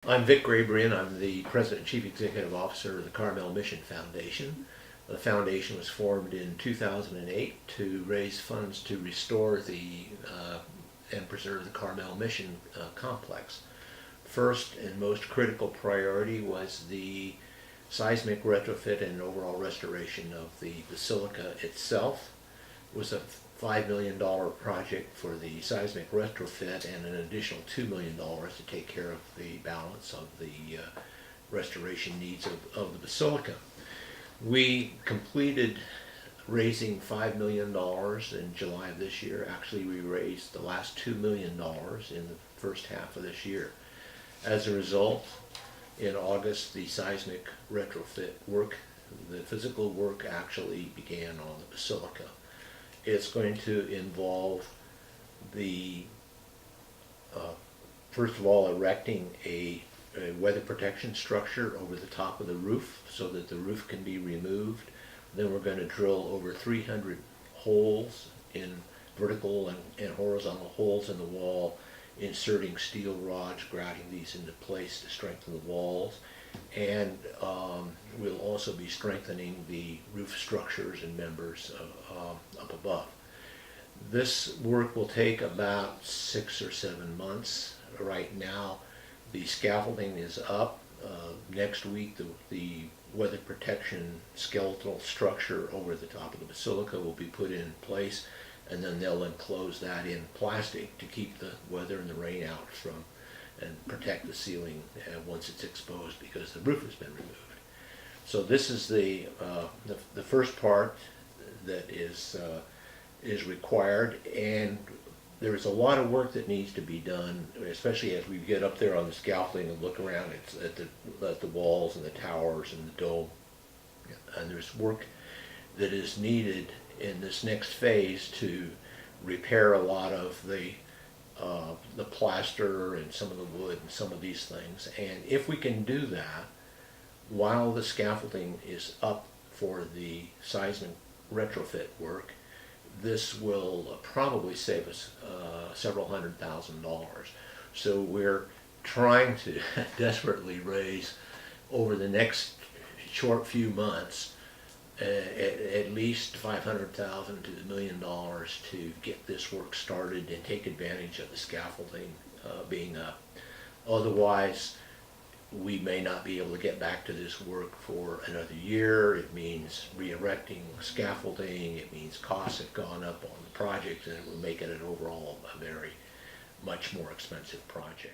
I'm Vic Grabrian. I'm the President and Chief Executive Officer of the Carmel Mission Foundation. The foundation was formed in 2008 to raise funds to restore and preserve the Carmel Mission complex. First and most critical priority was the seismic retrofit and overall restoration of the basilica itself. It was a $5 million project for the seismic retrofit and an additional $2 million to take care of the balance of the restoration needs of the basilica. We completed raising $5 million in July of this year. Actually, we raised the last $2 million in the first half of this year. As a result, in August, the seismic retrofit work, the physical work actually began on the basilica. It's going to involve the, first of all, erecting a weather protection structure over the top of the roof so that the roof can be removed. Then we're going to drill over 300 holes in vertical and horizontal holes in the wall, inserting steel rods, grouting these into place to strengthen the walls. And we'll also be strengthening the roof structures and members up above. This work will take about 6 or 7 months. Right now, the scaffolding is up. Next week, the weather protection skeletal structure over the top of the basilica will be put in place, and then they'll enclose that in plastic to keep the weather and the rain out from and protect the ceiling once it's exposed because the roof has been removed. So this is the first part that is required, and there's a lot of work that needs to be done, especially as we get up there on the scaffolding and look around at the walls and the towers and the dome. And there's work that is needed in this next phase to repair a lot of the plaster and some of the wood and some of these things. And if we can do that while the scaffolding is up for the seismic retrofit work, this will probably save us several $100,000. So we're trying to desperately raise over the next short few months at least $500,000 to $1 million to get this work started and take advantage of the scaffolding being up. Otherwise, we may not be able to get back to this work for another year. It means re-erecting scaffolding. It means costs have gone up on the project, and it will make it an overall a very much more expensive project.